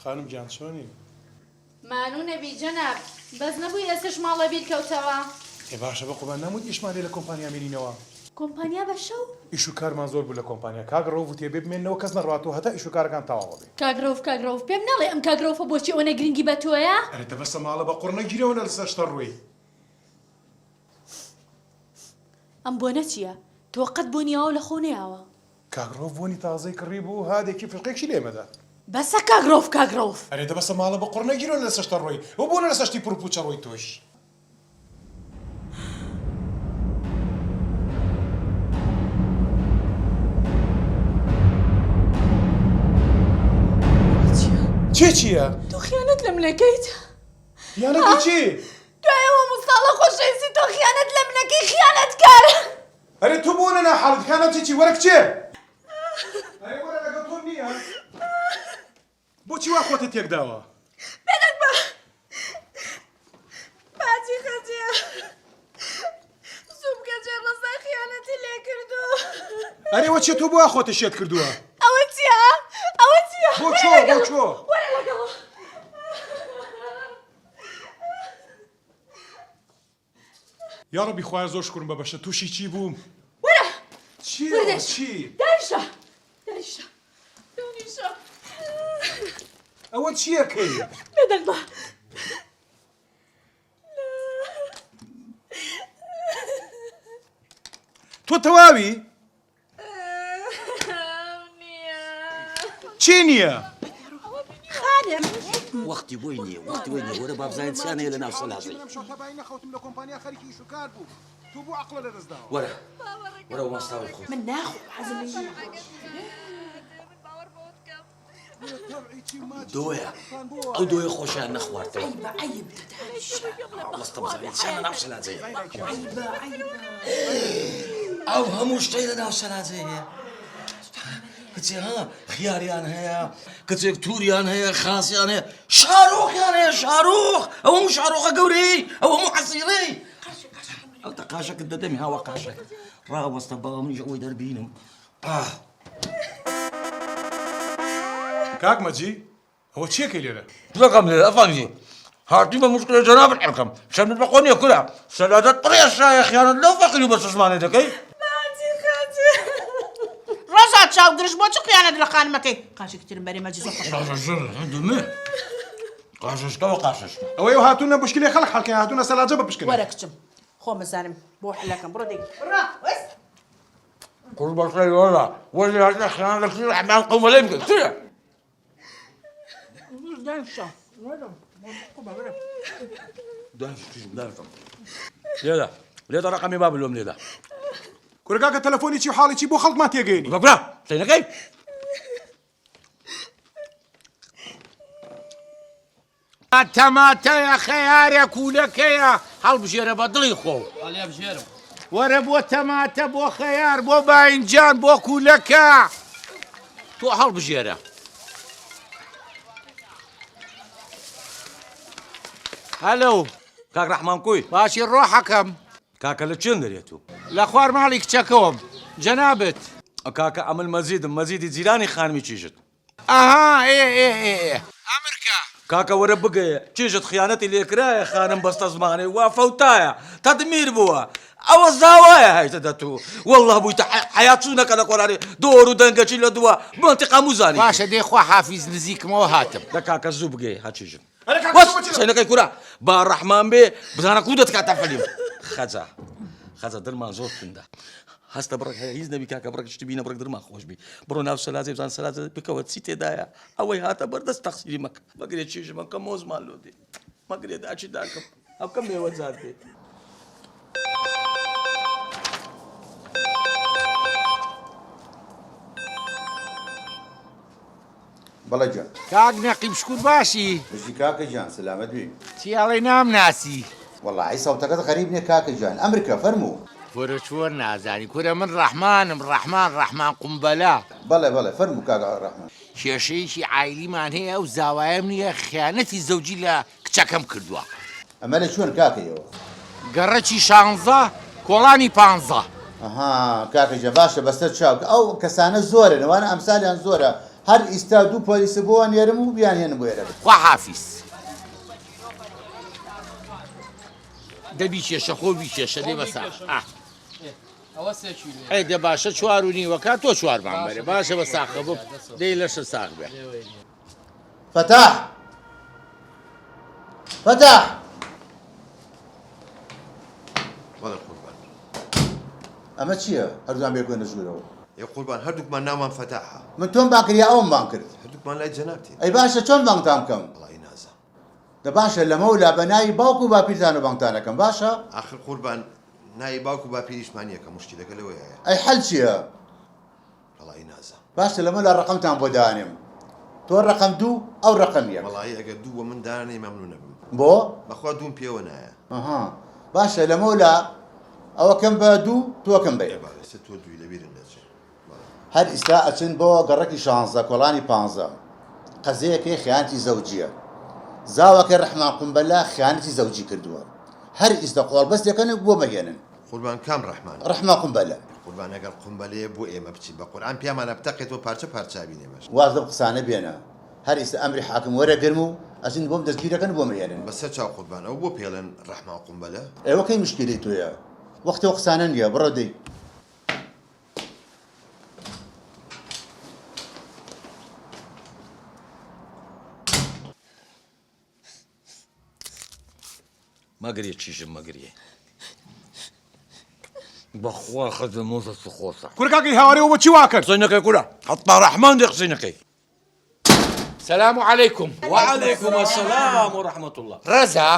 خانم گیان چۆنی؟ مانوو نەبی جەناب بەس نەبووی ئێستش ماڵە بیرکەوتەوە. ێ باشە بە قوبان نەمووت ئیشمان لێ لە کۆمپانیا مێنینەوە. کۆمپانیا بە شەو؟ ئیش و کارمان زۆر بوو لە کۆمپانیا کاگڕۆڤ و تێبێ بمێنەوە کەس نەڕاتەوە هەتا ئیش و کارەکان تەواو بێ. کاگرۆڤ پێم نەڵێ ئەم کاگرۆڤە بۆچی ئەوەنە گرنگی بە تۆیە؟ ئەرێ دەبەستە ماڵە بە قوڕ نەگیرەوە لەسەر شتە ڕووی. ئەم بۆنە چییە؟ تۆ قەت بۆنیەوە لە خۆ نەیاوە. کاگڕۆڤ بۆنی تازەی کڕی بوو هادێکی فرقێکی لێمەدا. بەسە کاگرۆڤ. ئەرێ دەبەستە ماڵە بە قوڕ نەگیرەوە لەسەر شتە ڕووی و بۆنە لەسەر شتی پڕپوچە ڕووی تۆش. چییە؟ تۆ خیانەت لە منەکەیت؟ یانەکەی چی؟ دوایەوە مستاڵە خۆشەویستی تۆ خیانەت لە منەکەی خیانەتکار. ئەرێ تۆ بۆ نەنا حاڵت خیانەتی چی وەرە کچێ؟ ئەرێ وەرە لەگەڵ تۆ نییە؟ بۆچی وا خۆتت تێکداوە؟ بێنک بە باجی خەجێ زوو بکەجێ ڕستای خیانەتی لێ کردو. ئەرێ وە چێ تۆ بۆ وا خۆتە شێت کردووە؟ ئەوە چییە؟ ئەوە چییە؟ بۆ چۆ؟ وەرە لەگەڵە. یا ڕەبی خوایە زۆر شکرم بە بەشە تووشی چی بووم؟ وەرە چی؟ داریشە دونیشە ئەوە چیەکەی؟ بێدەنگ بە تۆ تەواوی؟ چی نییە؟ وەختی بۆی نییە وەرە بابزانین چیان هەیە لە ناو سەلازەی نەخەوتم لە کۆمپانیا خەریکی ئیش و کار بوو تۆ بۆ عەقڵە لەدەستداوە وەرە ماستاوی خۆ من ناخۆ حەزم لێ نییە. دۆیە ئەو دۆیە خۆشیان نەخواردەوە عیب دەدانیشە وەستە بزانین چیان لە ناو سەلازەی ئەو هەموو شتەی لە ناو سەلازەی هەیە کچێ ها خیاریان هەیە کچێک تووریان هەیە خاسیان هەیە شارۆخیان هەیە شارۆخ ئەو هەموو شارۆخە گەورەی ئەو هەموو حەسیرەی ئەو تا قاشەکت دەدەمی هاوە قاشەک ڕاوەستە بەڵام منیش ئەوەی دەربینم کاک مەجی ئەوە چیەکەی لێرە؟ بەقەم لێرە ئەفەنگی هاتی بە مشکلە جەنابەت حەکەم شەرمت بە خۆ نییە کورە سەلادەت پڕیە شایە خیانەت لەو فەقیری بە چشمانێ دەکەی ڕۆژات چاوگرش بۆ چ خیانەت لە خانمەکەی قاشێکترم بەرێ مەجزە دمێ قاششکەوە قاشش ئەوەی هاتوونە بشکلێ خەڵک حەڵکەی هاتوونە سەلاجە بە بشکێنە وەرە کچم خۆ مەزانم بۆ حلەکەم بڕۆ دێک قول بەشەی وەرە وەری هاتە خیانەتی حەمان قەومەلەی بکەن چییە؟ لێدە ڕقەمی با بلۆم لێدە کورگاکە تەلەفۆنی چی حاڵی چی بۆ خەڵکمان تێگەیەنی بەبرا سینەکەی تەماتەیە خەیارە کوولەکەیە هەڵبژێرە بە دڵی خۆ وەرە بۆ تەماتە بۆ خەیار بۆ باینجان بۆ کوولەکە تۆ هەڵبژێرە هەلو کاک ڕەحمان کوی باشی ڕۆحەکەم کاکە لە چێن دەرێت و لە خوار ماڵی کچەکەوم جەنابەت کاکە ئەمن مەزیدی جیرانی خانمی چیژت ئەها ئەمریکا کاکە وەرە بگەیە چیژت خیانەتی لێکرایە خانم بەستە زمانەی وا فەوتایە تەدمیر بووە ئەوە زاوایە هایتە دەتوو وەڵڵا بوویتە حەیات چوونەکە لە قۆرانی دۆر و دەنگەچی لە دووە منتیقا موزانی باشە دێ خوا حافیز نزیکمەوە هاتم لە کاکە زوو بگەی هاچیژن سینەکەی کورا با ڕەحمان بێ بزانە کوودت کاتە فەلیم خەجە دڵمان زۆر توندە هەستە بڕێک هەیە هیچ نەبی کاکە بڕێک شتی بینە بڕێک دڵمان خۆش بی بڕۆ ناو سەلازێ بزان سەلازە بکەوە چی تێدایە ئەوەی هاتە بەردەست تەقسیری مەکە مەگرێ چیژمە کە مۆزمان لۆ دێ مەگرێ داچی داکەم ئەو کەم مێوەجار دێ بەڵێ جان کاک نەقیب شکور باشی بژی کاکە جان سلامەت بی چیاڵی نام ناسی وەڵاهی سەوتەکەت غەریب نییە کاکە جان ئەمریکا فەرموو وەرە چۆر نازانی کورە من ڕەحمانم ڕەحمان قومبەلا بەڵێ فەرموو کاکە ڕەحمان کێشەیەکی عایلیمان هەیە ئەو زاوایەم نییە خیانەتی زەوجی لە کچەکەم کردووە ئەمە لە چۆن کاکەیەوە گەڕەکی 16 کۆڵانی 15 ئەها کاکەجە باشە بەسەر چاوکە ئەو کەسانە زۆرە نەوانە ئەمسالیان زۆرە هەر ئیستا دوو پۆلیسە بۆ نێرم و بیانهێنم بۆ ئێرە خوا حافیز دەبی کێشە خۆ بی کێشە دێ بەسا ئەی دە باشە 4:30 تۆ 4مان بەرێ باشە بە ساخە بۆ دەی لەشە ساغ بێ فتاح فتاح والله قربان ئەمە چییە هەردووان بێکۆنە ژوورەوە يا قربان هردوكمان نامان فتحها من تۆم باکریا ئەوم بان کرد هردوكمان لا جنابتي ئەی باشە چۆن بانگتان بکەم الله ينازع دە باشە لەمەولا بەناوی باوکو و باپیرتان و بانگتانەکەم باشە اخر قربان ناي باوكو باپیریش مانیە کە مشکلەکە لەوەیە ئەی حەل چییە الله ينازع باشە لەمەلا ڕقمتان بۆ دانێم تۆ ڕقم 2 ئەو ڕقم 1 والله ئەگەر دوو من دانەی مەمنونە بم بۆ بەخوا دووم پێوە نایە ئەها باشە لەمەولا ئەوەکەم بە 2 تۆکەم بە 1 سە تۆ دووی لەبیرم دەچێت هەر ئیستا ئەچن بۆ گەڕەکی 16 کۆڵانی 15 قەزەیەکەی خیانەتی زەوجیە زاوەکە ڕەحمان قومبەلا خیانەتی زەوجی کردووە هەر ئیستا قۆڵبەست دەکەن بۆ مەهێنن قربان کام ڕەحمان ڕەحمان قومبەلا قوربان ئەگەر قومبەلەیە بۆ ئێمە بچین بە قورئان پیامانە بتەقێتەوە پارچە پارچابینێمەش واز لەم قسانە بێنە هەر ئیستا ئەمری حاکم وەرەگرم و ئەچین بۆم دەستگیرەکەن بۆ مەهێنن بەسەر چاو قوربان ئەو بۆ پێڵێن ڕەحمان قومبەلە ئێوە کەی مشکلی تۆیە وەختەوە قسانە نییە بڕۆ دەی مەگریە چیژم مەگریە بەخوا خەزە مۆزە سخۆسە کورکاکی هاوارەوە بۆ چی واکرد قسەینەکەی کورە حەتا ڕەحمان دێ قسەینەکەی سەلام عەلەیکوم وعەلەیکوم ئەسەلام وڕەحمەت الله ڕەزا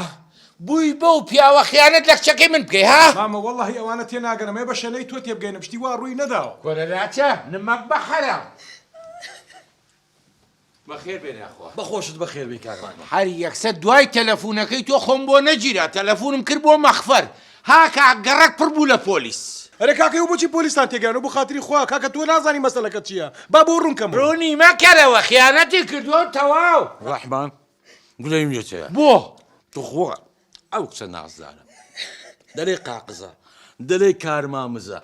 بووی بەو پیاوە خیانەت لە کچەکەی من بکەی ها مامە وەڵڵاهی ئەوانە تێناگەنم ێ بە شەلەی تۆ تێبگەینە پشتی وا ڕووی نەداوە کۆرەلاچە نمەک بە حەرام بەخێر بێنێ ئەخوا بەخۆشت بەخێر بی کاکمان هەر یەکسە دوای تەلەفونەکەی تۆ خۆم بۆ نەگیرا تەلەفونم کرد بۆ مەخفەر هاکە گەڕەک پڕ بوو لە پۆلیس ئەرێ کاکە ئەو بۆچی پۆلیسان تێگەیانەوە بۆ خاتری خوا کاکە تۆ نازانی مەسەلەکە چییە با بۆ ڕوونکەم ڕوونی مەکەرەوە خیانەتی کردووە تەواو ڕەحمان گولەیم لێتەیە بۆ توخوا ئەو قسە نازدانە دەلێ قاقزە دەلێ کارمامزە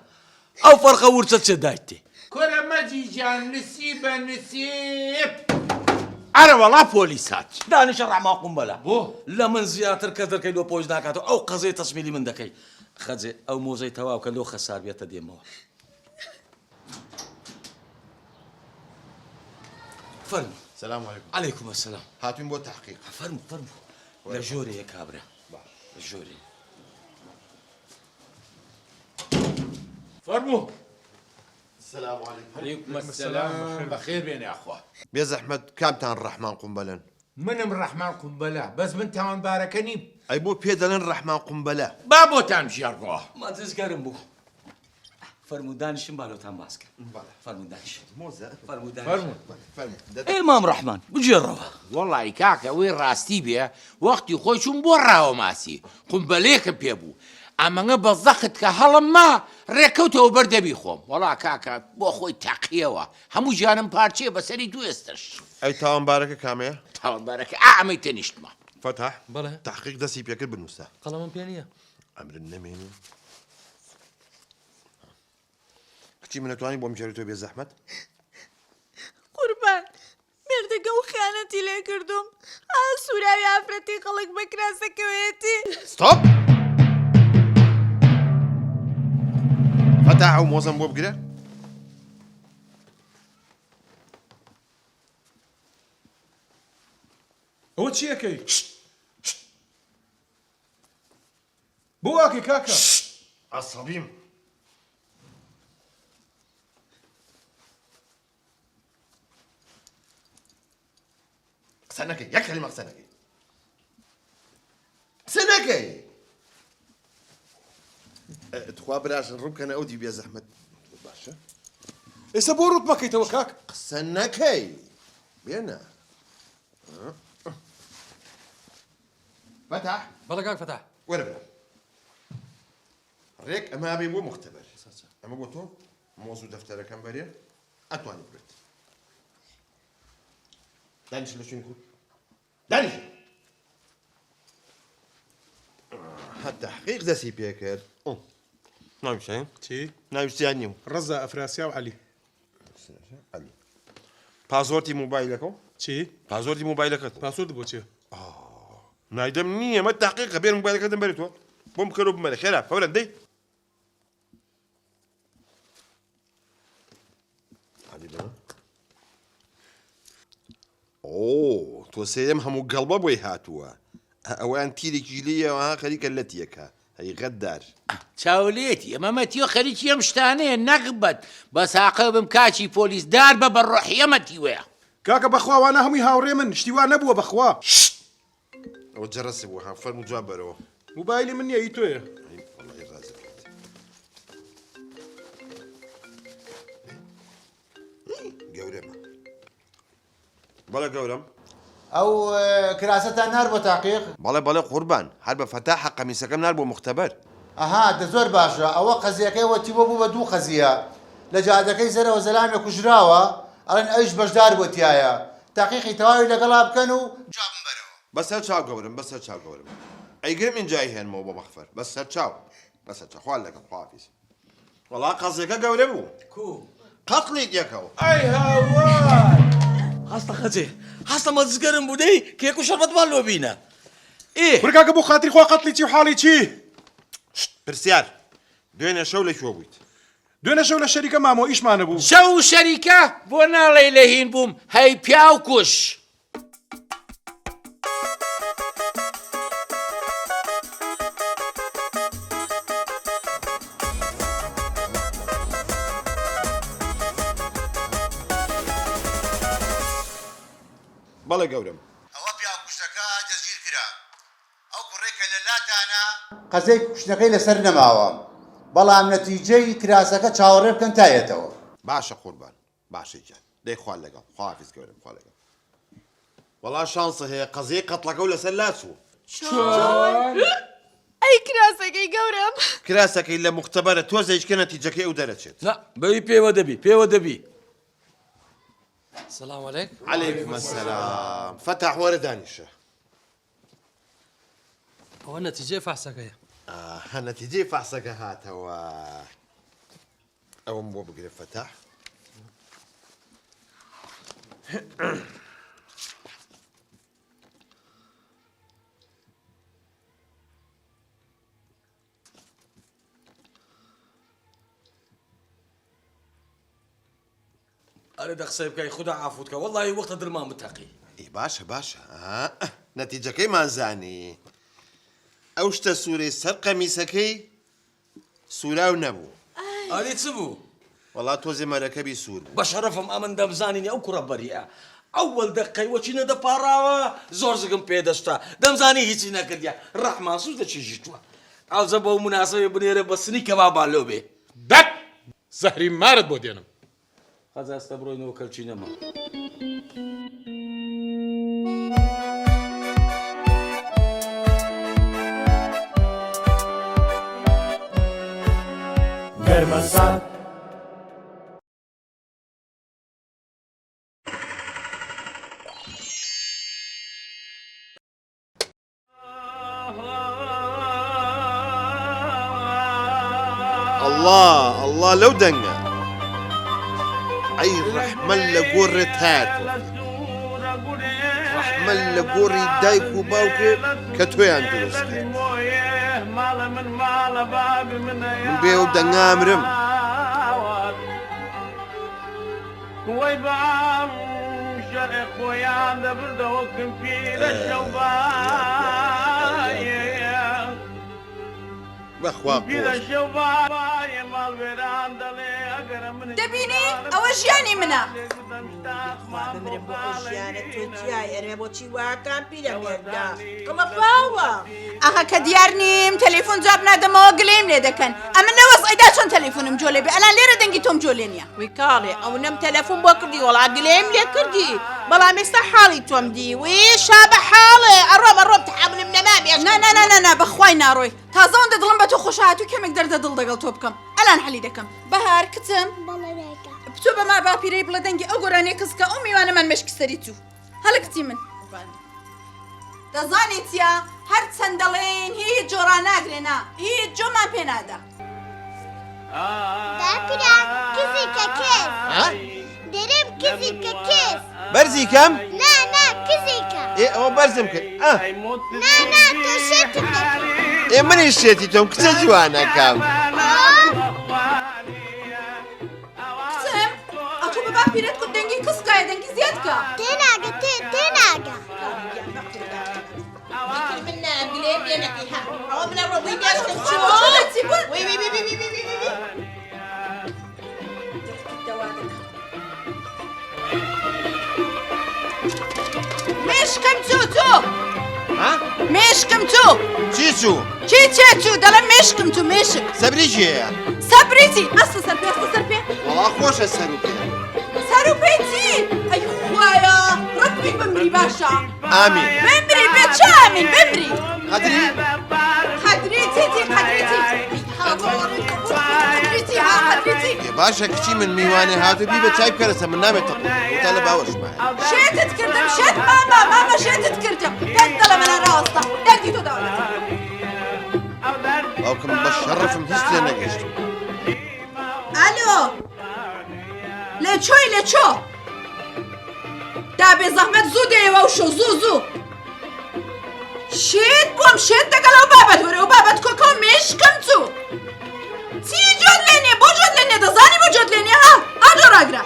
ئەو فەرقە ورچە چێ دایتێ کۆرە مەجیجان نسیبە نسیب ئەرە وەڵا پۆلیسات دانیشە ڕەحمان قومبەلا بۆ لە من زیاتر کە دەکەی لۆ پۆش ناکاتەوە ئەو قەزەی تەسمیلی من دەکەی خەجێ ئەو مۆزەی تەواو کە لۆ خەسار بێتە دێمەوە فەرمو سلام علیکم عەلەیکوم ئەسەلام هاتوین بۆ تحقیق فەرمو فەرمو لە ژۆرەیە کابرا لە ژۆرێ فەرموو سلام علیکم عەلەیکوم ئەسەلام بەخێر بێنێ ئەخوا بێ زەحمەت کامتان ڕەحمان قومبەلن منم ڕەحمان قومبەلا بەس من تاوانبارەکە نیم ئەی بۆ پێ دەڵێن ڕەحمان قومبەلە با بۆتان ژێڕەوە ماززگەرم بوو فەرموو دانیشم بالۆتان باسکە فەرموو دانیش مۆزە فەرموو دانیش فەرموو فەرمو ئێمام ڕەحمان بجێڕەوە وەڵی کاکە ئەوەی ڕاستی بێ وەختی خۆی چوون بۆ ڕاوە ماسی قومبەلەیەکم پێ بوو ئەمەngە بە زەخت کە هەڵم ما ڕێکەوتەوە بەردەبی خۆم وەڵا کاکە بۆ خۆی تاقیەوە هەموو ژیانم پارچێ بەسەری دوو ئێستش ئەی تاوانبارەکە کامەیە تاوانبارەکە ئامەی تەنیشتمە فتح بەڵێ تحقیق دەستی پێکرد بنووسە قەڵەمم پێ نییە ئەمرن نەمێنێ کچی منەتوانی بۆم جێری تۆ بێ زەحمەت قوربان مێردەکە و خیانەتی لێ کردوم سوراوی ئافرەتی خەڵک بە کراسەکەوێتی ستۆپ فتح ئەو مۆزەم بۆ بگرە ئەوە چیەکەی بۆ واکەی کاکە عەسەبیم قسە نەکەی یەک کەلیمە قسە نەکەی قسە نەکەی تخوا براشن ڕووکەنە ئەو دی بێ زەحمەت باشە ئێستا بۆ ڕوت مەکەیتەوە کاک قسە نەکەی بێنە فتح بەڵێ کاک فەتاح وەرە برە ڕێک ئەمە بێ بۆ مختبەر ئەمە بۆ تۆ مۆزوو دەفتەرەکەم بەرێ ئەتوانی بێت دانیش لە چین کو دانیش هەت تحقیق دەستی پێ کرد ناویشتین چی ناویشتیان نیو ڕەزا ئەفراسیا و عەلی عەلی پازۆرتی موبایلەکە چی؟ پازۆرتی موبایلەکەت پاسورد بۆ چی؟ نایدەم نییە مە تاقیقە بێن موبایلەکەتم بەرێتەوە بۆم بکەرە و بمەرە خێرا فەورە دەی ئۆ تۆ سێدەم هەموو گەڵبە بۆی هاتووە ئەویان تیرێکی لێەوەها خەریکە لە تیەکە هەی غەددار چاولێتی ئەمەمە تیۆ خەریکی ئەم شتانەیە نەغبەت بە ساقە بم کاچی پۆلیس دار بە بەڕۆحیەمەتی وەیە کاکە بەخواوانە هەمووی هاوڕێ من شتیوان نەبووە بەخوا ئەوە جەڕەسی بوو هەم فەرمو جواب بەرەوە موبایلی من نییە ئی تۆیە گەورەمە بەڵە گەورم ئەو کراسەتان نار بۆ تاقیق بەڵێ قوربان هەر بە فەتاحە قەمیسەکەم نار بۆ مختبەر ئەها دە زۆر باشە ئەوە قەزیەکەی وەتیوە بوو بە دوو قەزیە لە جادەکەی زەرەوە زەلامێ کوژراوە ئەڵێن ئەویش بەشدار بۆ تایە تاقیقی تەواوی لەگەڵا بکەن و جوابم بەرەوە بەسەر چاو گەورم بەسەر چاو گەورم ئەیگرم ئینجای هێنمەوە بۆ مەخفەر بەسەر چاو بەسەر چاو خوال لەگەڵ خواپیس وەڵا قەزیەکە گەورە بوو قەتڵی یەکەوە ئەی هاوار هەستە خەجێ هەستە مەزگەرم بوو دەی کێک و شەربەتمان لۆ بینە ورکاکە بۆ خاتری خوا قەتڵی چی و حاڵی چی؟ پرسیار دوێنێ شەو لەکوێ بوویت دوێنێ شەو لە شەریکە مامۆ ئیشمانە بوو شەو شەریکە بۆ ناڵێ لە هین بووم هەی پیاو کوش بەڵێ گەورم ئەوە پیا کوشتەکە دەستگیر کرا ئەو کوڕێکە لە لاتانە قەزەی کوشتەکەی لەسەر نەماوە بەڵام نەتیجەی کراسەکە چاوەڕێ بکەن تایەتەوە باشە قوربان باشە گیان دەی خوال لەگەڵ خواحافیز گەورم خوا لەگەڵ وەڵا شانسە هەیە قەزەی قەتڵەکە و لەسەر لاسووە ئەی کراسەکەی گەورم کراسەکەی لە مختبەرە تۆزێککە نەتیجەکەی ئەو دەرەچێت نا بەوی پێوە دەبی سلام عليكم. عليكم السلام فتح وەرە دانیشە هو النتيجة فحصك نەتیجەی فەحسەکە هاتەوە ئەوم بۆ بگرێ فتح ئەرێ دەخسەی بکەی خوددا عافوتکە وەڵی وەختە درمان بتەقی ئی باشە باشە نەتیجەکەی مازانی ئەو شتە سوورەی سەر قەمیسەکەی سوراو نەبوو ئەری چ بوو؟ وەڵا تۆزێ مەرەکەبی سوور بوو بە شەرەفم ئەمن دەمزانینی ئەو کوڕە بەریە ئەوەل دەقەی وەچی نەدەپاڕاوە زۆر زگم پێدەشتا دەمزانی هیچی نەکردیا ڕەحمان سوز دەچێژی تووە ئەوزە بەو مناسەبێ بنێرە بە سنی کەبابان لۆ بێ دەت زەهری مارت بۆ دێنم خەزە ئەستە بڕۆینەوە کەلچی نەما گەرمەسان الله لەو دەنگە ئەی ڕەحمەل لە گۆڕێت هاتوە ڕەحمەل لە گۆڕی دایک و باوکێ کە تۆیان دروست کرد من بێ و دەنگامرم وەی بام شەرێ خۆیان دەبردەوە کمپی لە بەخوا دەبینی ئەوە ژیانی منە بمرم بۆ ئەو ژیانە تۆ جیای ئەرێ بۆچی واکان پیرەمێردا کڵە باوە ئاخە کە دیار نیم تەلێفۆن جواب نادەمەوە گلێم لێ دەکەن ئەمە نەوەزئیدا چۆن تەلێفۆنم جۆ لێ بێ ئەلان لێرە دەنگی تۆم جۆ لێ نییە وی کاڵێ ئەو نەم تەلەفۆن بۆ کردی وەڵا گلێم لێ کردی بەڵام ئێستا حاڵی تۆم دی وی شابە حاڵێ ئەڕۆم تحملم نەما بێش نا بەخوای ناڕۆی تازە ئەوەندە دڵم بە تۆ خۆشهاتوو کەمێک دەردە دڵ دەگەڵ تۆ بکەم ئەلان حەلی دەکەم بەهار کچم بتۆ بە ما باپیرەی بڵە دەنگی ئەو گۆرانەی کەسکە ئەو میوانەمان مەشکی سەری تو هەڵە کچی من دەزانیت چیە هەر چەند دەڵێن هیچ جۆران ناگرێنا هیچ جۆمان پێ نادا داپیرا کزێکە کەس دەرێم كزيكا كيس برزي كم؟ لا كزيكا ايه هو برزم كم لا توشيت ايه من الشيتي توم كتير جوانا كم قسم ئەتۆ بە باپیرەت کرد دەنگی کسکایە دەنگی زیاد کە تێناگە تێناگە منا قليل ينقي ها أو من الربيع يشتم شو وي وي وي وي وي وي وي مێشکم تو ها؟ مێشکم تو چیچو؟ چی چێ دەڵێم مێشکم تو مێشک سەبری چیە؟ سەبریتی ئەستە سەر پێ وەڵا خۆشە سەر و پێ سەر و پێی چی ئەی خوایە ڕەتبی بمری باشە ئامین بمری بێ چ ئامین بمری قەدری؟ قەدری چیتی باشە کچی من میوانێ هاتو بی بە چای بکەرەسە من نامێت تا لە باوەشمە شێتت کردم شێت ماما شێتت کردم دەنگ دەڵە منە ڕاستە دەنگی تۆ داوڵەت باوکم بە شەڕەفم هیچ لێ نەگەشت ئالۆ لێچۆ دا بێ زەحمەت زوو دێەوە و شۆ زوو شێت بۆم شێت دەگەڵ ئەو بابەت وەرە ئەو بابەت کۆکۆ مێشکم چوو چی جۆت لێنێ بۆ جۆت لێنێ دەزانی بۆ جۆت لێنێ ها ئاجۆ ڕاگرە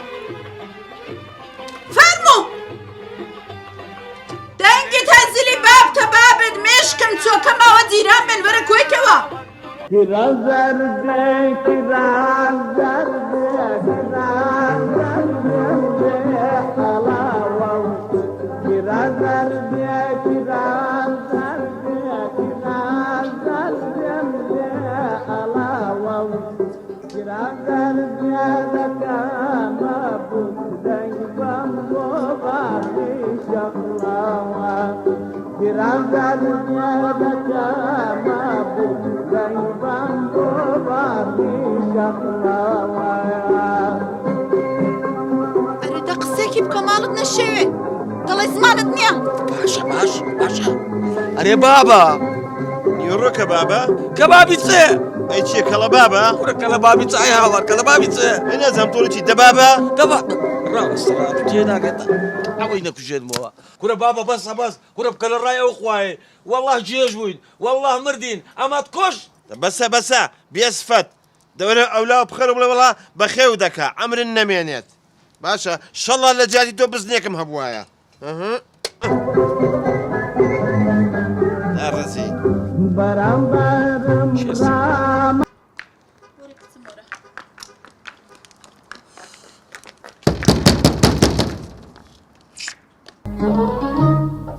فەرموو دەنگی تەنزیلی بابتە بابت مێشکم چۆ کەماوە جیران بن وەرە کۆیکەوە kiraz zerde, kiraz zerde, kiraz zerde, alavam. Kiraz zerde, kiraz zerde, kiraz zerde, alavam. Kiraz zerde, zakama budday bambo bari shaklawa. Kiraz zerde, zakama budday bambo bari shaklawa. ئەرێ دە قسێکی بکە ماڵت نەشەوێ دەڵێ زمانت نییە باشە ئەرێ بابە نیوڕۆکە بابە؟ کەبابی چێ؟ ئەی چیە کەڵە بابە؟ کوڕە کەلەبابی چای هاوار کەلەبابی چێ؟ ئەی نەزانم تۆ چی دەبابە؟ ڕاستە تێ ناکێتە ئەوەی نەکوژێنمەوە کوڕە بابە بەسە بەس کوڕە بکە لە ڕای ئەو خوایێ وەڵڵاه جێژ بووین وەڵڵاه مردین ئەمات کۆش بەسە بێسفەت دەورە ئەولا بخەر بڵێ وڵا بەخێو دەکا ئەمرن نەمێنێت باشە شەڵا لە جاتی تۆ بزنێکم هەبوایە ناڕەزی Baram ram.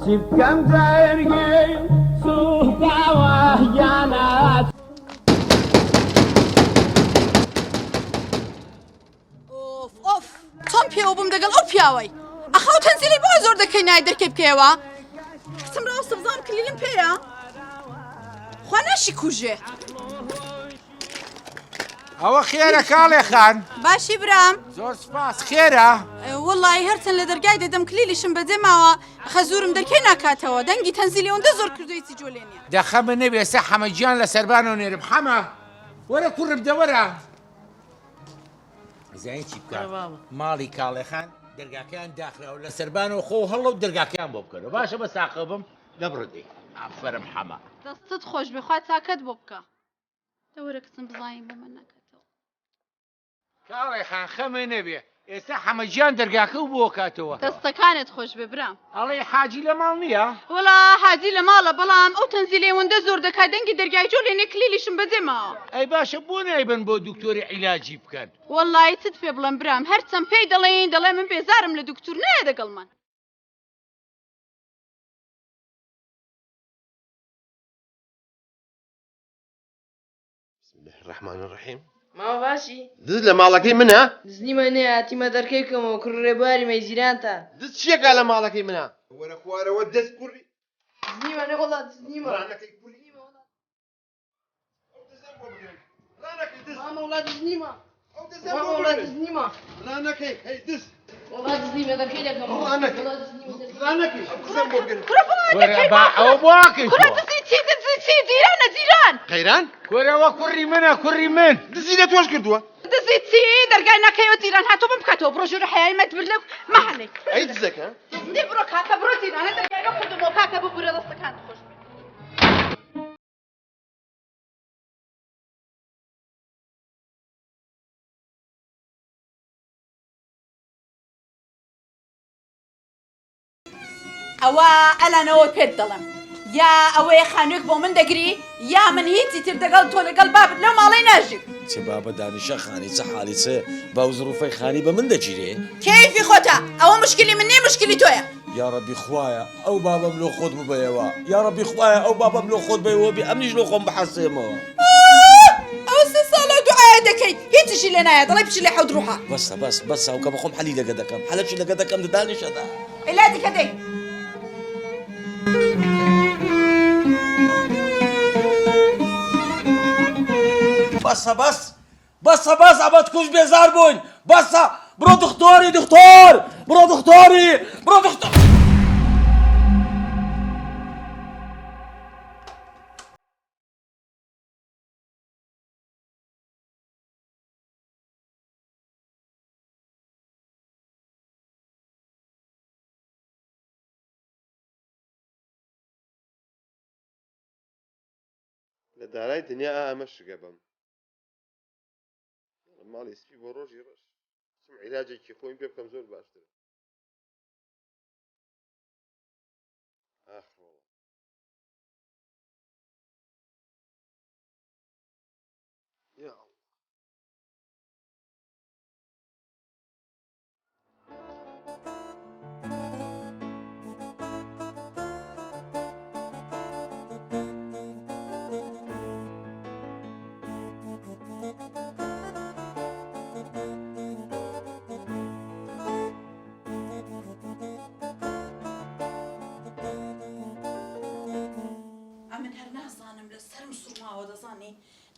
Çipkem dergi suhtawa yanat. ئۆف چۆن پێوە بووم دەگەڵ ئەو پیاوەی ئەخاو تەنزیلی بۆ زۆر دەکەی نای دەرکێ بکەوە کچم ڕاستە بزانم کلیلم پێیە خوا ناشی کوژێ ئەوە خێرە کاڵێ خان باشی برام زۆر سپاس خێرە وەڵی هەرچەند لە دەرگای دەدەم کلیلیشم بەجێ ماوە خەزورم دەرکەی ناکاتەوە دەنگی تەنزیلی ئەوەندە زۆر کردوی چی جۆلێنیە دەخەمە نەبێسە حەمەجیان لە سەربان و نێرم حەمە وەرە کوڕم دەوەرە زین چی بکە ماڵی کاڵێخان دەرگاکەیان داخراوە لە سەربانەوە خۆ هەڵە و دەرگاکەیان بۆ بکەنەوە باشە بە ساقە بم دەبڕدی ئافەرم حەمە دەستت خۆش بخوات چاکەت بۆ بکە دەورە کچم بزانین بۆ من ناکاتەوە کاڵێخان خەمە نەبێ ئێستا حەمەجیان دەرگاکە و بۆ کاتەوە دەستەکانت خۆش بێ برام ئەڵێ حاجی لە ماڵ نییە وڵا حاجی لە ماڵە بەڵام ئەو تەنزیلێ ئەوەندە زۆر دەکات دەنگی دەرگای جۆلێنێ کلیلیشم بەجێ ماوە ئەی باشە بۆ نایبن بۆ دکتۆری عیلاجی بکەن وەڵی چت پێ بڵێم برام هەرچەند پێی دەڵێ من بێزارم لە دکتور نایە دەگەڵمان بسم الله الرحمن الرحيم ماوە باشی دز لە ماڵەکەی منە؟ دزنیمە نێ هاتیمە دەرکەی بکەمەوە کوڕێبواری مەیزیرانتە دز چیەکە لە ماڵەکەی منە؟ وەرە خوارەوە دەست کوڕی دزنیمە نێ وەڵا دزنیمە مامە وڵا دزنیمە مامە وڵا دزنیمە ڕانەکەی هەی دز وڵا دزنیمە دەرکەی دەکەمەوە ڕانەکەی ڕانەکەی قسەم بۆ بگرن ئەوە بواکەی کوڕە دزی چی جیرانە جیران قەیران؟ کۆرەوە کوڕی منە کوڕی من دزی لە تۆش کردووە؟ دزیتی دەرگای نەکەیەوە جیران هاتۆ بم بکاتەوە بڕۆ ژوور حیای مەتبر لەو مەحەلێک ئەی دزەکە دێ بڕۆ کاکە بڕۆ جیرانە دەرگای خودمەوە کاکە ببوورە دەستەکان خۆش بێ ئەوە ئەلانەوە پێت دەڵم یا ئەوەیە خانوویەک بۆ من دەگری یا من هیچی تر دەگەڵ تۆ لەگەڵ بابت لەو ماڵی ناژیم چه بابە دانیشە خانی چه حالی چه باو زروفەی خانی بە من دەگیرێ کەیفی خۆتە ئەوە مشکلی من نییە مشکلی تۆیە یا ڕەبی خوایە ئەو بابەم لۆ خۆت ببەیەوە یا ڕەبی خوایە ئەو بابەم لۆ خۆت بەیەوە بێ ئەمنیش لۆ خۆم بەحەسێمەوە ئەو سێ ساڵە دوعاە دەکەیت هیچیشی لێ نایە دەڵێ بچی لێ حەوت ڕوحە بەسە بەسە ئەو کە بەخۆم حەلی لەگە دەکەم حەلەکی لەگە دەکەم دانیشەدا عیلاجی کە دەی بەسە ئەبەت کوش بێزار بووین بەسە بڕۆ دختۆری دختۆر بڕۆ دختۆری بڕۆ دختۆر لە دارای دنیا ئەمە شگە بم ماڵی سپی بۆ ڕۆژی ڕۆژ چم عیلاجێکی خۆی پێ بکەم زۆر باشتر یا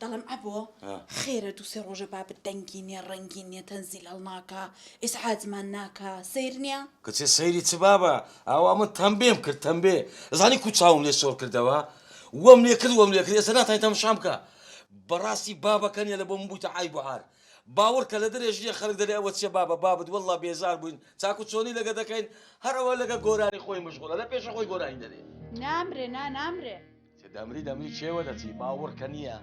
دەڵم ئەبۆ خێرە دوو سێ ڕۆژە بابت دەنگی نیە ڕەنگی نیە تەنزیل هەڵ ناکە ئیسعاجمان ناکە سیر نییە کچێ سەیری چ بابە ئەوە من تەمبێم کرد تەمبێ زانی کو چاوم لێ سۆر کردەوە وەم لێ کرد ئێستا ناتوانین تەماشام بکە بەڕاستی بابەکە نیە لە بۆ من بوویتە عای بوهار باوەڕ کە لە دەرێژیە خەڵک دەرێ ئەوە چێ بابت وەڵڵا بێزار بووین چاکو چۆنی لەگە دەکەین هەرەوە لەگە گۆرانی خۆی مشغوڵە لە پێشە خۆی گۆرانی دەرێ نامرێ نامرێ دەمری چێوە دەچی باوەڕ کە نییە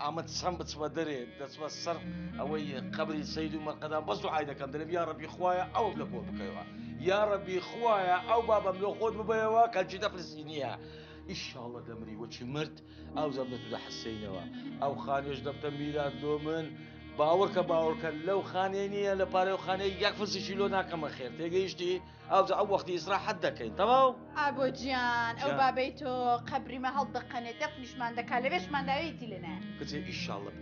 ئامەد چەند بچوە دەرێ دەچوە سەر ئەوەی قبری سەید و مەرقەدان بەس دوعای دەکەم دەرێ یا ڕەبی خوایە ئەو لە کۆ بکەوە یا ڕەبی خوایە ئەو بابەم لۆ خۆت ببەیەوە کەلکی دەپرسی نییە ئیشاڵڵە دەمری وەچی مرد ئەو زەم دەتودا حسینەوە ئەو خانێش دەبتە میرات دۆ من باوەڕکە لەو خانێ نییە لە پارەی و خانەی یەک فزیشی لۆ ناکەمە خێر تێگەیشتی ئەو وەختی ئیسراحەت دەکەین تەواو ئابۆ گیان ئەو بابەی تۆ قەبریمە هەڵدەقەنێت دەفنیشمان دەکا لەوێشمان داوێتی لێنە کچێ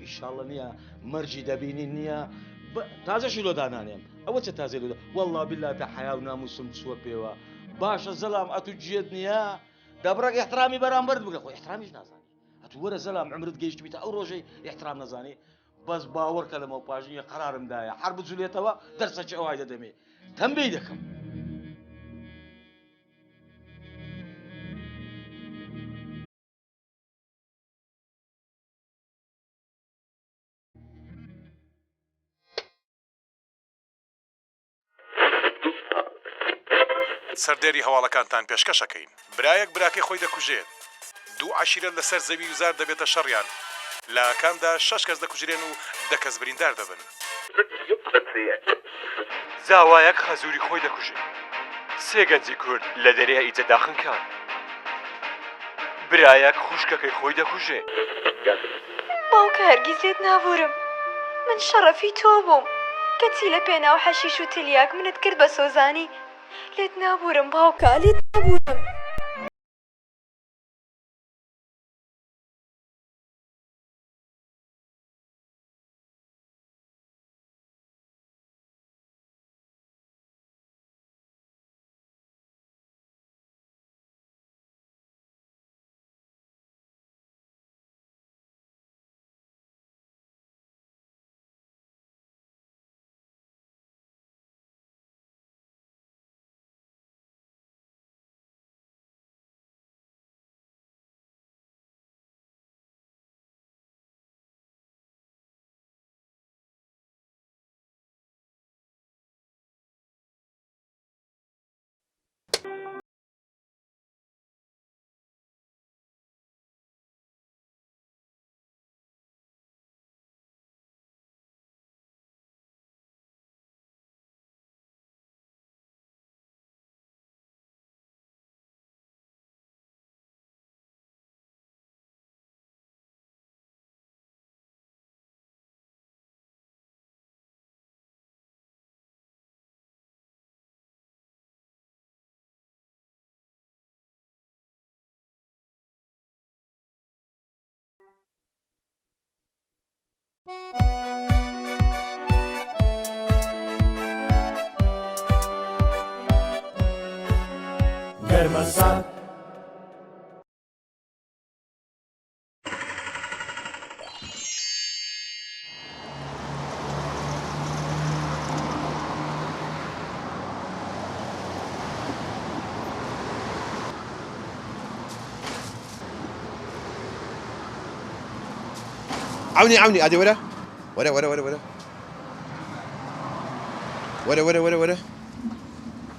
ئیشاڵڵە نییە مەرجی دەبینی نییە تازەشی لۆ دانانێم ئەوە چه تازە لۆدا وەڵڵا بیللا تا حیا و ناموسم چووە پێوە باشە زەلام ئەتو جێت نییە دەبڕێک احترامی بەرامبەرت بگە خۆی احترامیش نازانی ئەتو وەرە زەلام عمرت گەیشت بیتە ئەو ڕۆژەی احترام نەزانی بەس باوەڕکە لەمەو پاژنیە قەرارمدایە هەر بجولێتەوە دەرسەکی ئەوای دەدەمێ تەمبەی دەکەم سەردێری هەواڵەکانتان پێشکەشەکەین برایەک براکەی خۆی دەکوژێت دوو عشیرەت لەسەر زەوی وزار دەبێتە شەڕیان لە کامدا 6 کەس دەکوژرێن و 10 کەس بریندار دەبن زاوایەک خەزوری خۆی دەکوژێت سێ گەنجی کورد لە دەریا ئیجە داخنکان برایەک خوشکەکەی خۆی دەکوژێت باوکە هەرگیز لێت نابورم من شەڕەفی تۆ بووم کەچی لە پێناو حەشیش و تلیاک منت کرد بە سۆزانی لێت نابورم باوکە لێت نابورم گەرمەسات عوني ادي ورا ورا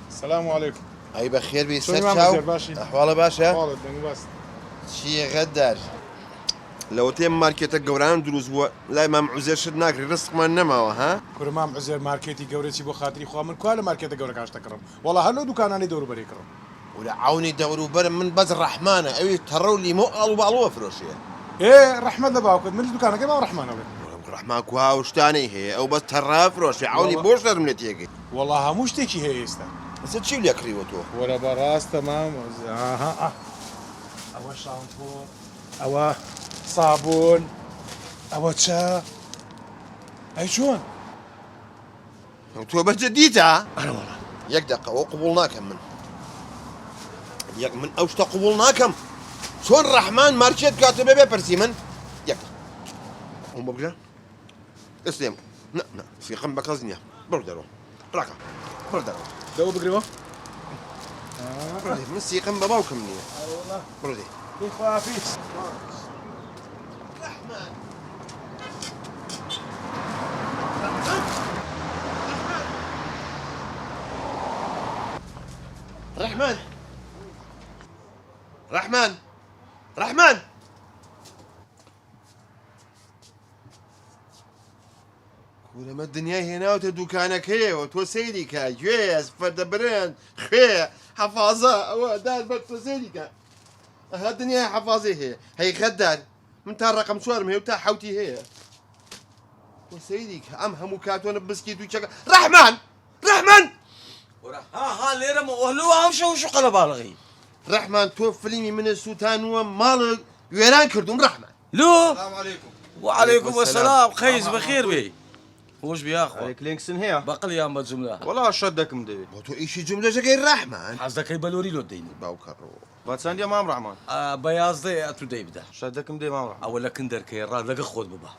السلام عليكم. اي بخير بي شلون سر يا شاو مزير باشي؟ احواله باشا والله بس شي غدار لو تيم ماركتك قوران دروز بووە لای مام عوزێر شت ناکری ڕستقمان نەماوە ها کورمام عزێر مارکێتی گەورەی بۆ خااتری خوا من کوا لە مارکێتە گەورە کاشتەکڕم وڵا هەر لەو دوکانانی دەوروبەری کڕم ولا عوني دەوروبەرم من بەس ڕەحمانە ئەوی تەڕە و لیمۆ ئاڵ و باڵەوە فرۆشیە ئێ ڕەحمەت لە باوکت من دوکانەکەی باو ڕەحمانەوێ ڕەحمان کوها و شتانەی هەیە ئەو بەس تەڕا فرۆشی عونی بۆ شەرم لێ تێگەی وڵا هەموو شتێکی هەیە ئێستا ئەسە چی لێ کڕیوە تۆ وەرە بەڕاستە مام ئەوە شامپۆ ئەوە سابوون ئەوە چا ئەی چۆن تۆ بەجە دیتە یەک دقەوە قوبوڵ ناکەم من ئەو شتە قوبوڵ ناکەم چۆن ڕەحمان مارکێت کاتە بێ پرسی من یەک ئەو بگرە ئەسلێم سیقم بە کەس نییە بڕ دەرەوە ڕاکە بڕ دەرەوە دەوە بگرەوە من سیقم بە باوکم نییە بڕێ خافیس ڕەحمان کورەمە دنیای هێناوتە دوکانەکەیەوە تۆ سەیری کە گوێ فەردە برێن خوێ حەفازە ئەوە دار بەر تۆ سەیری کە ئەها دنیای حەفازەی هەیە هەی خەددار من تا ڕقم چوارم هەیە و تا حوتی هەیە تۆ سەیری کە ئەم هەموو کاتۆنە بسکی دووچەکە ڕەحمان ها لێرەمە ئۆلو ئەم شەو قەلە باڵغی ڕەحمان تۆ فلیمی منە سووتانووە ماڵە وێران کردوم ڕەحمان لو وعليكم السلام خيز بخير بي خوش بياخو كلينكسن هي بقل يا ام جمله والله شدك مدوي تو ايشي جمله جاي الرحمن حظك بلوري لو ديني باوكرو باتساندي مام رحمن بياض دي اتو دي بدا شدك مدي مام رحمن اولا كندر كي را لقى خود بابا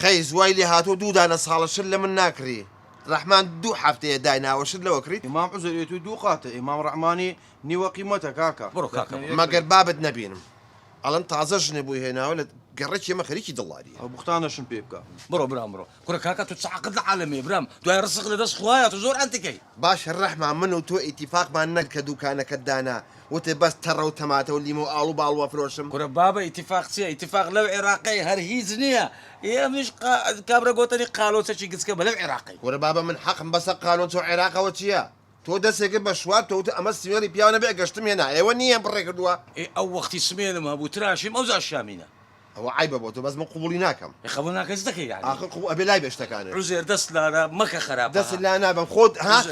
قيز وايلي هاتو دودانا صالة شله من ناكري رحمن دو حفتي داينا وشد لو كريت امام عزر يتو دو قاته امام رحماني نيوا قيمته كاكا برو كاكا ما قال بابد نبينم الان تازجني بوي هنا ولا قريت يا خليكي دلاري او بختانا شن بيبكا برو كره كاكا تتعقد العالمي برام تو يرسخ لدس خوايا تزور انت كي باش الرحمن منو تو اتفاق مع انك دوكانا كدانا وتبس ترى وتماته واللي مو قالوا بالوا فروشم كره بابا اتفاق لو عراقي هرهيزنيا يا مش كابرا قوتني قالوا تشي قسكه بلو عراقي كره بابا من حق بس قالوا تو عراق وتشيا تو دسك بشوار تو امس سميري بيانا بقى قشتم هنا ايوه نيه بريك دوا او وقت سمينا ما ابو تراشم او الشامينه هو عيب ابو بس من قبوليناكم قبولناك ازدك يعني اخر قبول ابي لايب اشتكاني عزير دس لا مكه خراب دس اللي انا بخذ ها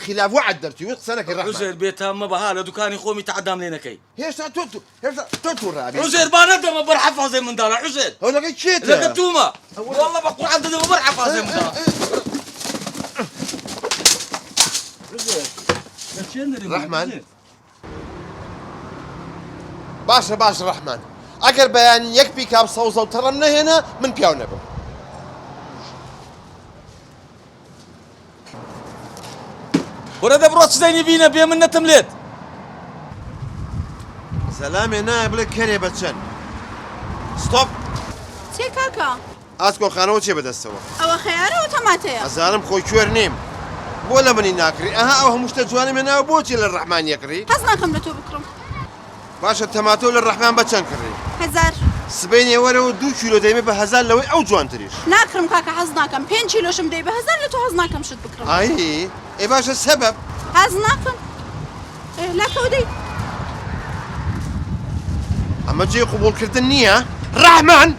خلاف وعد درتي وسنك الرحمن عزير بيتها ما بها دكاني خومي تعدام لنا كي هيش توتو رابي عزير باندا ما برحف هذا من دار عزير هو لقيت شيت لقيتوما والله بقول عندنا ما برحف هذا من دار رحمن باشا رحمن اگر بيان يك بيكاب صوصه وترمنا هنا من بياونا به ورد بروت زيني بينا بيا من تمليت سلام هنا بلك كري بتشن ستوب چی کاکا اسكو خانو چه بدستوا ئەوە خەیارە و تەماتەیە ازارم خوي كوير نيم ولا مني ناكري اها او هم جواني من ابوتي للرحمن يكري حەز ناکەم لە تۆ بکڕم باشا التماتو للرحمن بتشن كري 1000 سبيني ورا 2 كيلو دايما بهزال لو او جوان تريش ناکڕم کاکە حەز ناکەم 5 کیلۆشم دەی بە 1000 لە تۆ حەز ناکەم شت بکڕم اي اي باشا السبب حەز ناکەم لەکەو دەی اما جي قبول كردن نيه رحمن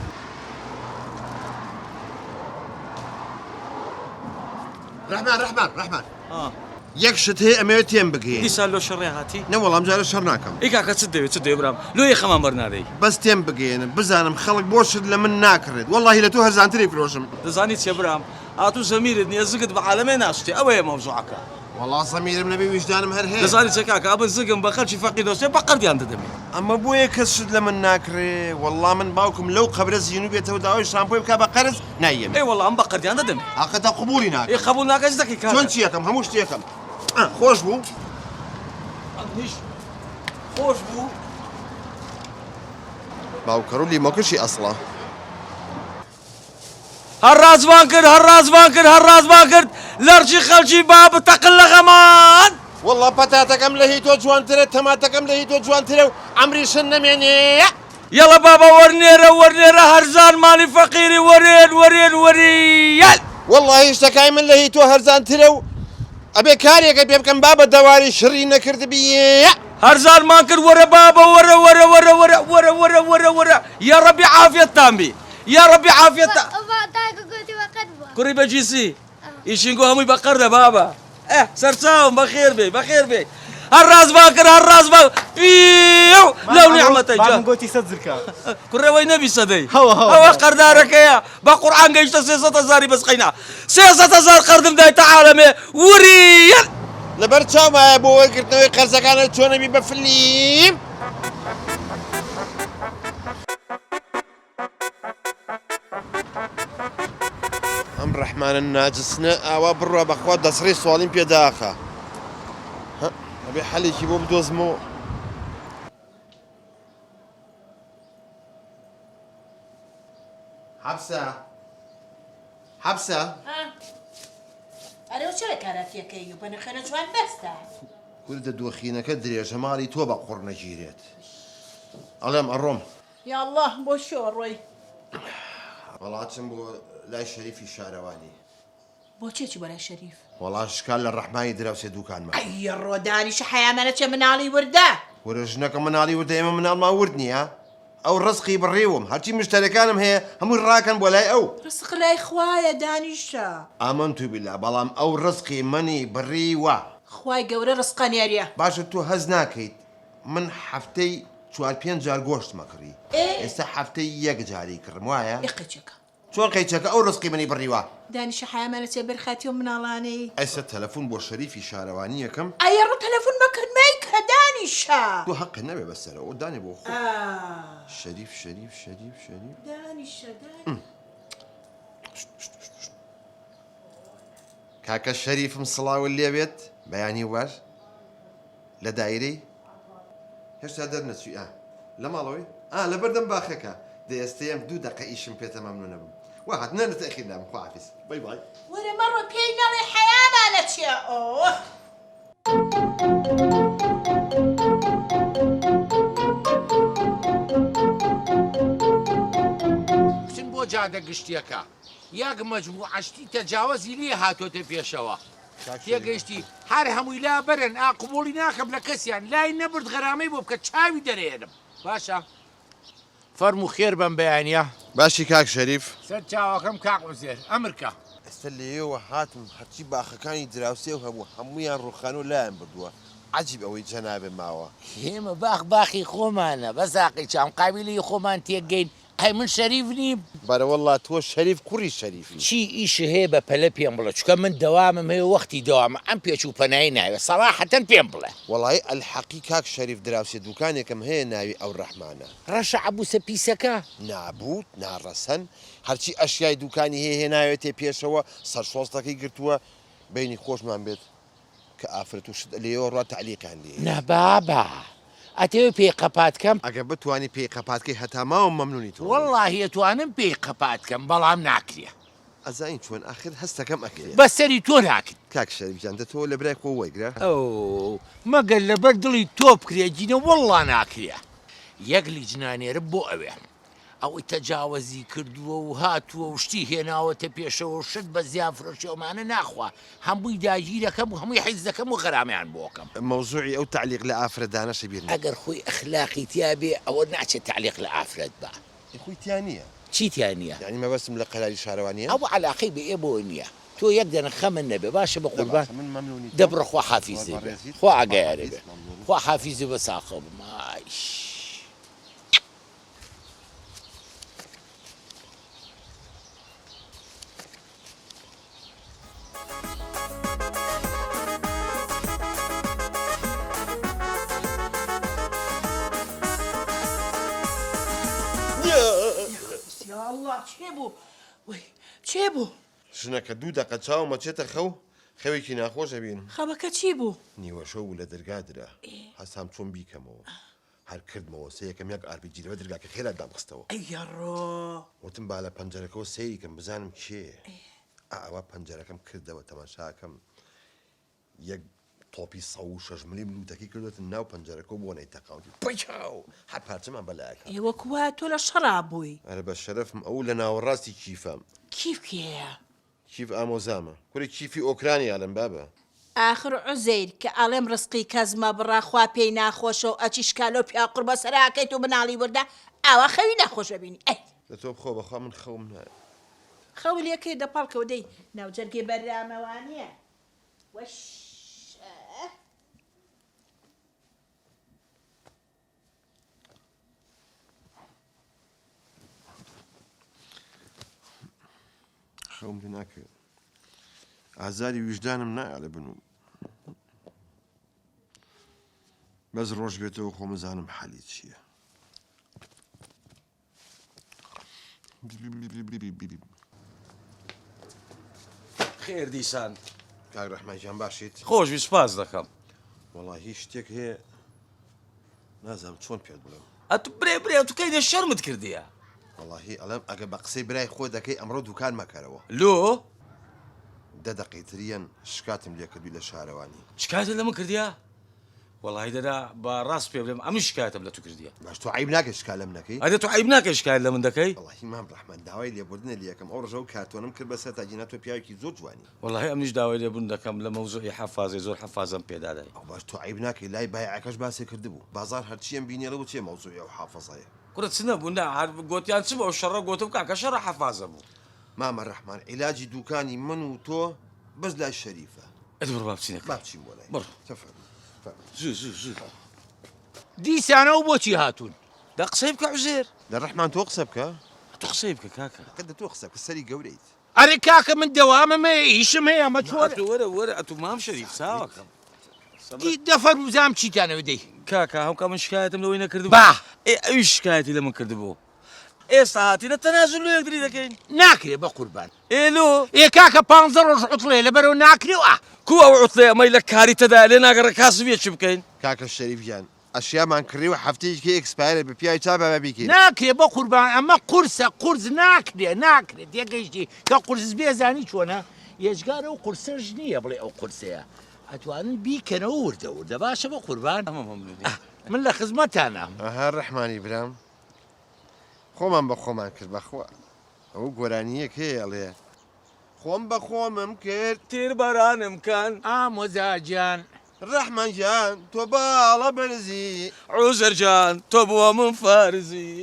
رحمن یەکشت هەیە ئەمەوێت تێم بگەین دیسان لۆ شەڕێ هاتی نەوەڵام جارە شەڕ ناکەم ئی کاکە چ دەوێت برام لۆ یە خەمان بەرنادەی بەس تێم بگەێنم بزانم خەڵک بۆشت لە من ناکڕێت وەڵاهی لە تۆ هەرزانتری فرۆشم دەزانی چێ برام ئاتوو زەمیرت نییە زگت بە عالەمێ ناشتێ ئەوەیە مەوزوعەکە وەڵا زەمیرم نەبێ ویژدانم هەر هەیە دەزانی چێ کاکە ئەبە زگم بە خەڵکی فەقی دۆستێ بە قەردیان دەدەمێ ئەمە بۆیە کەس شت لە من ناکرێ وەڵا من باوکم لەو قەبرە زیینو بێتەوە داوای شامپۆی بکا بە قەرز نایەم ئەی وەڵام بە قەردیان دەدەمێ ئاقەتا قبولی ناکە ئێ قبول ناکەس دەکەی کاکە چۆن چیەکەم هەموو شتێکم خۆش بوو خۆش بوو باوکەڕ و لیمۆکەشی ئەسڵە هەر ڕازوان کرد هەر ڕازوان کرد هەر ڕازوان کرد لەرچی خەڵکی با بتەقل لە غەمان وەڵا پەتاتەکەم لە هی تۆ جوانترە تەماتەکەم لە هی تۆ جوانترە و ئەمریشن نەمێنێ یەڵە بابا وەرنێرە وەرنێرە هەرزان ماڵی فەقیری وەرێن وەرێن وەریەل وەڵی شتەکای من لە هی تۆ هەرزانترە و ئەبێ کارێکە پێ بکەم بابە دەواری شڕی نەکرد بیە هەرزانمان کرد وەرە بابە وەرە وەرە وەرە وەرە وەرە وەرە وەرە وەرە یا ڕەبی عافیەتتان بی یا ڕەبی عافیەتە کوڕی بەجیسی ئیشینگۆ هەمووی بە قەردە بابە سەرچاوم بەخێر بێ بەخێر بێ هەر ڕازمان کرد هەر ڕازمان پیو لەو نیعمەتە جا گۆتی سەد زرکە کوڕەوەی نەبی سەدەی ئەوە قەردارەکەیە بە قورعان گەیشتە 300,000 بەسقەینا 300,000 قەردم دایتە عالەمێ وریەن لەبەر چاومایە بۆ وەرگرتنەوەی قەرزەکانت چۆنەبی بە فلیم ئەم ڕەحمانە ناجسنە ئاوا بڕە بەخوا دەسڕی سواڵیم پێداخە ئەبێ حەلێکی بۆ بدۆزمەوە حەبسە حەبسە ئەرێ چرا کاراتیەکەی و بەنرخەنە جوان بەستە کوردە دۆخینەکە درێژە ماڵی تۆ بە قوڕ نەگیرێت ئەڵێم ئەڕۆم یا الله بۆ شۆڕۆی وەڵاتم بۆ لای شەریفی شارەوانی بۆ چێکی بەلای شەریف وەڵات شکال لە ڕەحمانی دراوسێ دووکانمە ئەیە ڕۆدانیش حەیامانە چێ مناڵی وردە وەرە ژنەکە مناڵی وردە ئێمە مناڵمان ورد نییە ئەو ڕزقی بڕێوم هەرچی مشتەرەکانم هەیە هەمووی ڕاکەن بۆ لای ئەو ڕزق لای خوایە دانیشە ئامن تو بیلا بەڵام ئەو ڕزقی منی بڕیوە خوای گەورە ڕزقانیاریە باشە تۆ هەز ناکەیت من هەفتەی 4-5 جار گۆشت مەکڕی ئێستا هەفتەی 1 جاری کڕم وایە قەچەکە چۆن قەیچەکە ئەو ڕزقی منی بڕیوە دانیشە حەیامانە چێ بەرخاتی و مناڵانەی ئەستا تەلەفۆن بۆ شەریفی شارەوانی یەکەم ئەیە ڕوو تەلەفۆن بکردمەی کە دانیشە تۆ حەق نەبێ بەسەرەوە دانێ بۆ خۆ شەریف دانیشە کاکە شەریفم سڵاوت لێبێت بەیانی وەر لە دایرەی هێشتا دەرنەچوی لە ماڵەوەی لە بەردەم باخەکە دەئێستەیەم 2 دقە ئیشم پێتە مەمنونە بووم وا هاتنە لە تەخیر نام خواحافیز بای بای وەرە مەڕۆ پێی نەڵێ حەیامانە چیە ئەوە بچن بۆ جادە گشتیەکە یاک مەجموعەشتی تەجاوەزی لێ هاتۆتە پێشەوە تێگەیشتی هەر هەمووی لا بەرن قبوڵی ناکەم لە کەسیان لای نەبرد غەرامەی بۆ بکە چاوی دەرێنم باشە فەرمو خێر بەم بەیانە باشی کاک شەریف سەر چاوەکەم کاق وزێر ئەمریکا ئێستا لێەوە هاتم هەرچی باخەکانی دراوسێ و هەبوو هەمویان ڕوخان و لایەن بردووە عجیب ئەوەی جەنابێ ماوە ئێمە باخی خۆمانە بەزاقی چام قابلی خۆمان تێگەین ئەی من شەریف نیم بەرەوەڵا تۆ شەریف کوڕی شەریفی چی ئیش هەیە بە پەلە پێم بڵە چکە من دەوامم هەیە وەختی دەوامە ئەم پێچ و پەنایی ناوێت سەراحەتەن پێم بڵێ وەڵی ئەلحەقی کاک شەریف دراوسێ دوکانێکم هەیە ناوی ئەو ڕەحمانە ڕەشە عەبوسە پیسەکە نابوت ناڕەسەن هەرچی ئەشیای دوکانی هەیە هێناوێتێ پێشەوە سەرشۆستەکەی گرتووە بینی خۆشمان بێت کە ئافرەت و شت لێەوە ڕوا تعلیقان لێ نەبابە ئەتەوێ پێی قەپاتکەم ئەگە بتوانی پێی قەپاتکەی هەتاماوە مەمنونی تۆ وەڵڵاهی ئەتوانم پێی قەپاتکەم بەڵام ناکرێ ئەزانین چۆن ئاخر هەستەکەم ئەکرێ بەسەری تۆ ناکرد کاک شەریفجان دەتەوە لە برای خۆ وەیگرە ئەو مەگەر لەبەر دڵی تۆ بکرێجینە وەڵڵا ناکرێ یەک لیجنانێرە بۆ ئەوێ ئەوەی تەجاوەزی کردووە و هاتووە و شتی هێناوەتە پێشەوە و شت بە زیان فرۆشێومانە ناخوا هەمووی داگیرەکەم و هەمووی حیز دەکەم و غەرامەیان بۆکەم مەوزوعی ئەو تعلیق لە ئافرەتدانەشە بیر ئەگەر خۆی ئەخلاقی تیا بێ ئەوە ناچێت تعلیق لە ئافرەت بە خۆی تیان نییە چیتیان نییە یعنی مەبەستم لە قەراری شارەوانیە ئەو عەلاقەی بە ئێ بۆ نییە تۆ یەک دەنە خەمن نەبێ باشە بە قوربان من ممنونی دەبڕە خوا حافیزێ بێ خوا ئاگایارێ بێ خوا حافیزی بە ساقە بمایش الله چێ بوو چێ بوو ژنەکە 2 دقە چاومە چێتە خەو خەوێکی ناخۆشە بین خەبەکە چی بوو نیوە شەو لە دەرگادرا هەستام چۆن بیکەمەوە هەر کردمەوە سەیەکەم یەک ئارپیجی لەوە دەرگاکە خێرا دامخستەوە ئەیڕۆ وتم با لە پەنجەرەکەەوە سەیریکەم بزانم کێ ئەوە پەنجەرەکەم کردەوە تەماشاکەم یەک تۆپی 106 ملیم لوتەکی کردوێتن ناو پەنجەرەکە بۆ نەیتەقاوتی پچاو هەر پارچەمان بەلایەکە ئێوە کووە تۆ لە شەڕا بووی ئەرە بە شەرەفم ئەو لە ناوەڕاستی کیفەم کیف کێیە کیف ئامۆزامە کوری کیفی ئۆکرانی ئالم بابە آخر عوزەیر کە ئەڵێم ڕسقی کەزمە بڕاخوا پێی ناخۆشە و ئەچی شکالۆ پیا قوربە سەراکەیت و مناڵی وەردا ئاوا خەوی ناخۆشە بینی ئەی لە تۆ بخۆ بەخوا من خەوم نایە خەولیەکەی دەپاڵکەوە دەی ناوجەرگێ بەرامەوانیە وەش خەوم لێ ناکەوێت ئازاری ویژدانم نایە لە بنوم بەس ڕۆژ بێتەوە خۆ مزانم حالی چییە خێر دیسان کاک ڕەحمانجان باشیت خۆشوی سپاس دەکەم وەڵا هیچ شتێک هەیە نازانم چۆن پێت بڵێم ئەتو برێ تو کەی دە شەرمت کردیە وەڵاهی ئەڵێم ئەگە بە قسەی برای خۆ دەکەی ئەمڕۆ دوکان مەکەرەوە لۆ 10 دقەیتریان شکاتم لێ کردووی لە شارەوانی شکایتت لەمە کردیە وەڵاهی دەدا بە ڕاست پێ بڵێم ئەمن شکایەتم لە تو کردیە باش تۆ عیب ناکەی شکال لەم نەکەی ئەدە تو عیب ناکەی شکایەت لە من دەکەی وەڵاهی مام ڕەحمان داوای لێبوردنە لیەکەم ئەو ڕژە و کارتۆنم کرد بەسەر تاجینا تۆ پیاوێکی زۆر جوانی وەڵاهی ئەمنیش داوای لێبوون دەکەم لە مەوزوعی حەفازی زۆر حەفازم پێدادای ئەو باش تۆ عیب ناکەی لای بایعەکەش باسی کردبوو بازار هەرچیەم بینێرەوە چێ مەوزوعی ئەو حافەزەیە قورە چ نەبوو نا هەر گوتیان چ بە ئەو شەڕە گوتم کاکە شەڕە حەفازە بوو مامە ڕەحمان عیلاجی دوکانی من و تۆ بەس لای شەریفە ئەدە بڕ با بچینەکە با بچین بۆ لای بڕ زوو دیسانەوە بۆچی هاتوون دا قسەی بکە عوزێر لە ڕەحمان تۆ قسە بکە تۆ قسەی بکە کاکە قەدە تۆ قسە بکە سەری گەورەیت ئەرێ کاکە من دەوامم هەیە ئیشم هەیە ئەمە چۆن وەرە ئەتو مام شەریف چاوەکەم دەفەروزام چیتانەوە دەی کاکە هەمکە من شکایەتم لەوەی نەکردبوو با ئەوی شکایەتی لە من کردبوو ئێستا هاتیە تەنازل لە یەکتری دەکەین ناکرێ بە قوربان ئێلۆ کاکە 15 ڕۆژ عوتڵێ لەبەرەوە ناکرێوە کو ئەو عوتڵێ ئەمەی لە کاری تەدا لێ ناگەڕە کاسبیە چی بکەین کاکە شەریفیان ئەشیامان کڕیوە هەفتەیەکی ئەکسپایرە بە پیاوی چا بە بیکەین ناکرێ بە قوربان ئەمە قورسە قورس ناکرێت یەگەیشتی کە قورس بێزانی چۆنە ێژگارە و قورسەش نییە بڵێ ئەو قورسەیە ئەتوانن بیکەنەوە وردە باشە بە قوربان من لە خزمەتانە هەر ڕەحمانی برام خۆمان بە خۆمان کرد بەخوا ئەو گۆرانیەک هەیە ئەڵێ خۆم بە خۆمم کرد تیربەرانم کەن ئامۆزاجان ڕەحمانجان تۆ باڵە بەرزی عوزەرجان تۆ بووە من فارزی